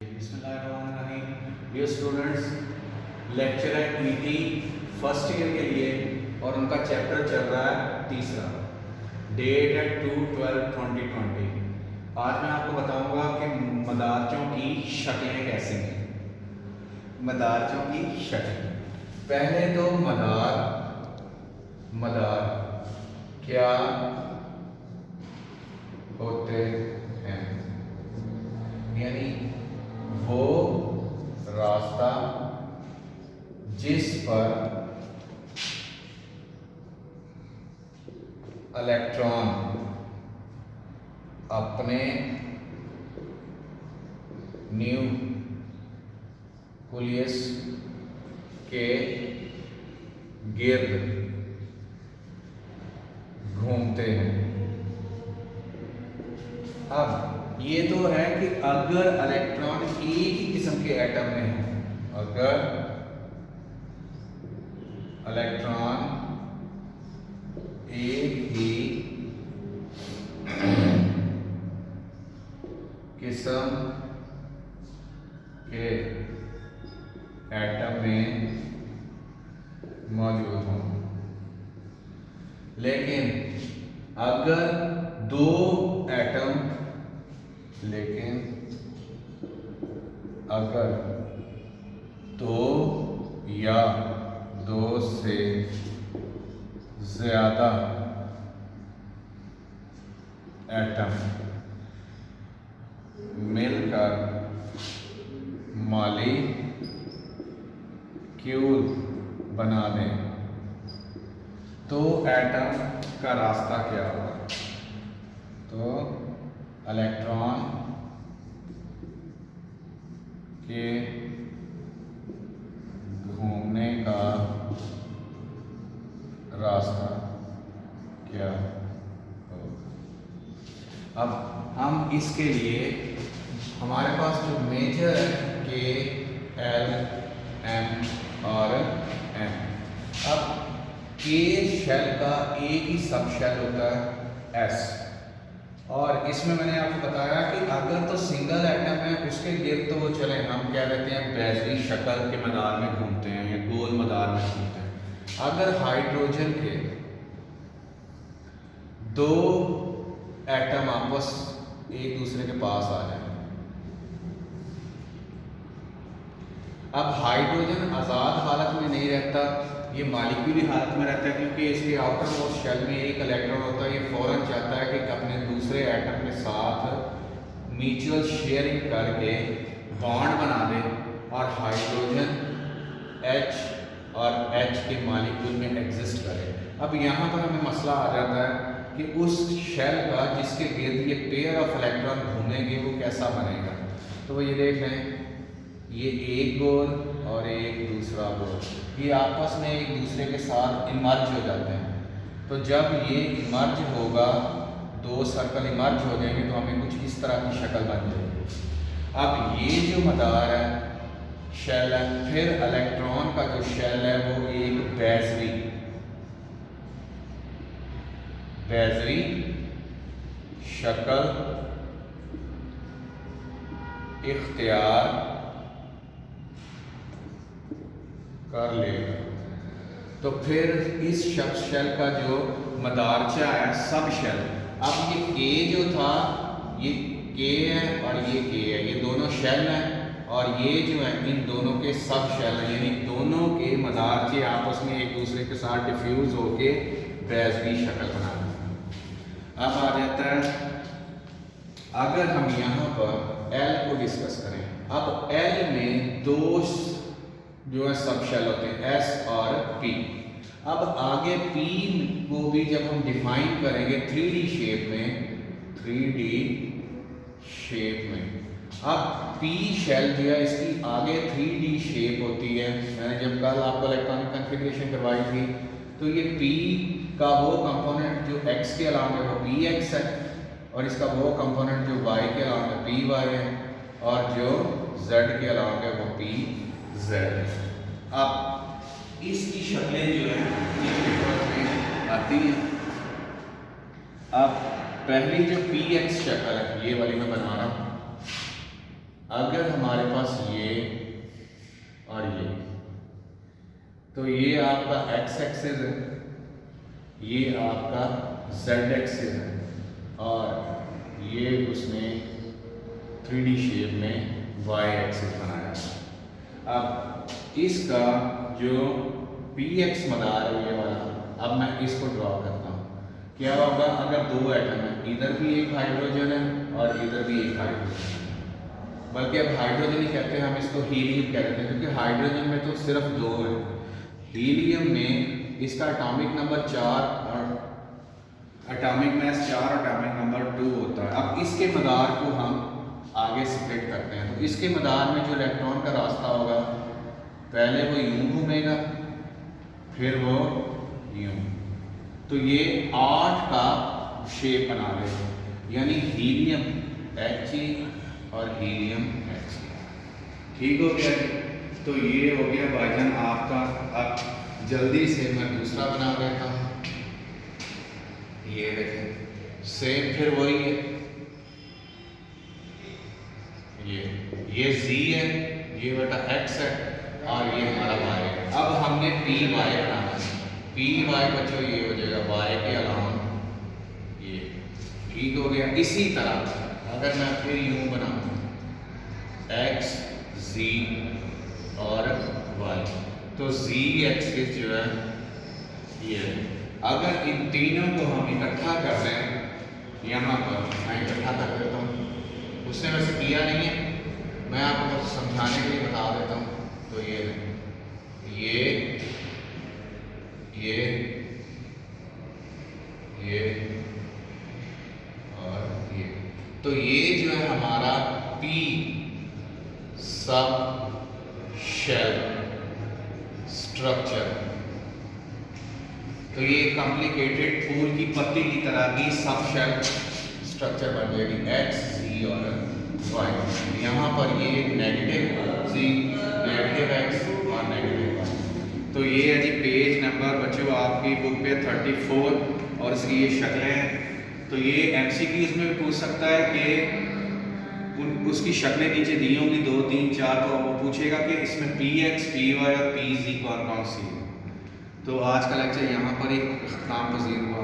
बिस्मिल्लाहिर्रहमानिर्रहीम। Dear students, lecture है ET first year के लिए और उनका चैप्टर चल रहा है तीसरा। डेट है 2/12/2020। आज मैं आपको बताऊंगा कि मदारचों की शक्लें कैसी हैं। मदारचों की शक्ल, पहले तो मदार क्या होते हैं, यानी वो रास्ता जिस पर इलेक्ट्रॉन अपने न्यूक्लियस के गिर्द घूमते हैं। अब ये तो है कि अगर इलेक्ट्रॉन एक ही किस्म के एटम में है, अगर इलेक्ट्रॉन एक ही किस्म के एटम में मौजूद हों, लेकिन अगर दो एटम अगर दो या दो से ज्यादा एटम मिलकर मॉलिक्यूल बना दें तो एटम का रास्ता क्या होगा? तो इलेक्ट्रॉन के घूमने का रास्ता क्या होगा? अब हम इसके लिए हमारे पास जो मेजर है के, एल, एम और एम। अब के शेल का एक ही सब शेल होता है एस, और इसमें मैंने आपको बताया कि अगर तो सिंगल एटम है उसके गिर्द तो वो चले हम क्या कहते हैं बेजली शक्ल के मदार में घूमते हैं या गोल मदार में घूमते हैं। अगर हाइड्रोजन के दो एटम आपस एक दूसरे के पास आ जाए, अब हाइड्रोजन आज़ाद हालत में नहीं रहता, ये मॉलिक्यूलर हालत में रहता है, क्योंकि इसके आउटर मोस्ट शेल में एक इलेक्ट्रॉन होता है। ये फौरन चाहता है कि अपने दूसरे एटम के साथ म्यूचुअल शेयरिंग करके बॉन्ड बना दे और हाइड्रोजन H और H के मॉलिक्यूल में एग्जिस्ट करे। अब यहाँ पर हमें मसला आ जाता है कि उस शेल का जिसके गिर्द ये पेयर ऑफ इलेक्ट्रॉन घूमेंगे वो कैसा बनेगा। तो वो ये देख लें, ये एक गोल और एक दूसरा गोल, ये आपस में एक दूसरे के साथ इमर्ज हो जाते हैं। तो जब ये इमर्ज होगा, दो सर्कल इमर्ज हो जाएंगे तो हमें कुछ इस तरह की शक्ल बन जाएगी। अब ये जो मदार है शेल है, फिर इलेक्ट्रॉन का जो शेल है वो एक बेजरी शक्ल इख्तियार कर लेगा। तो फिर इस शेल का जो मदारचा है सब शेल, अब ये के जो था ये के है और ये के है, ये दोनों शेल हैं और ये जो है इन दोनों के सब शेल हैं, यानी दोनों के मदारचे आपस में एक दूसरे के साथ डिफ्यूज होके बेजली शक्ल बना दें। अब आ जाता है, अगर हम यहाँ पर एल को डिस्कस करें, अब एल में दो जो है सब शेल होते हैं एस और पी। अब आगे पी को भी जब हम डिफाइन करेंगे 3D शेप में, अब पी शेल जो है इसकी आगे 3D शेप होती है। मैंने जब कल आपको इलेक्ट्रॉनिक कॉन्फ़िगरेशन करवाई थी तो ये पी का वो कंपोनेंट जो x के अलावा है वो px है, और इसका वो कंपोनेंट जो y के अलावा है py है, और जो z के अलावा है वो pz है। अब इसकी शक्लें जो है में आती हैं। अब पहली जो px शक्ल है ये वाली मैं बना रहा हूँ, अगर हमारे पास ये और ये, तो ये आपका एक्स एक्सिस है, ये आपका जेड एक्सिस है, और ये उसने 3D शेप में वाई एक्सिस बनाया है। अब इसका जो पी एक्स मदार है ये वाला, अब मैं इसको ड्रॉ करता हूँ। क्या होगा, अगर दो एटम है, इधर भी एक हाइड्रोजन है और इधर भी एक हाइड्रोजन है, बल्कि अब हाइड्रोजन ही कहते हैं, हम इसको हीलियम कह देते हैं, क्योंकि हाइड्रोजन में तो सिर्फ दो है। हीलियम में इसका एटॉमिक नंबर 4 और एटॉमिक मास 4, एटॉमिक नंबर 2 होता है। अब इसके मदार को हम आगे स्प्लिट करते हैं, तो इसके मदार में जो इलेक्ट्रॉन का रास्ता होगा, पहले वो यूं घूमेगा, फिर वो यूं, तो ये 8 का शेप बना लेगा, यानी हीलियम He और हीलियम H। ठीक हो गया जी। तो ये हो गया भाईजान आपका। अब जल्दी से मैं दूसरा बना देता हूँ। ये देखें, सेम फिर वही है, ये Z है, ये बेटा X है, और ये हमारा Y है। अब हमने पी वाई बनाना है। पी वाई बच्चों ये हो जाएगा Y के अलावा ये। ठीक हो गया। इसी तरह अगर मैं फिर यूं बनाऊँ, X Z और Y, तो Z एक्सिस जो है ये है। अगर इन तीनों को हम इकट्ठा कर दें, यहाँ पर मैं इकट्ठा कर देता हूँ, उसने वैसे किया नहीं है, मैं आपको समझाने के लिए बता देता हूँ। तो ये और ये, तो ये जो है हमारा पी सब शेल स्ट्रक्चर। तो ये कॉम्प्लिकेटेड फूल की पत्ती की तरह की सब शेल स्ट्रक्चर बन जाएगी, X Z और Y। यहाँ पर ये नेगेटिव Z, नेगेटिव X और नेगेटिव Y। तो ये है जी पेज नंबर बच्चों आपकी बुक पे 34, और इसकी ये शक्लें हैं। तो ये MCQs में भी पूछ सकता है कि उसकी शक्लें नीचे दी होंगी 2 3 4, तो वो पूछेगा कि इसमें PX PY और PZ कौन कौन सी है। तो आज का लेक्चर यहाँ पर एक इख्तिताम पज़ीर हुआ।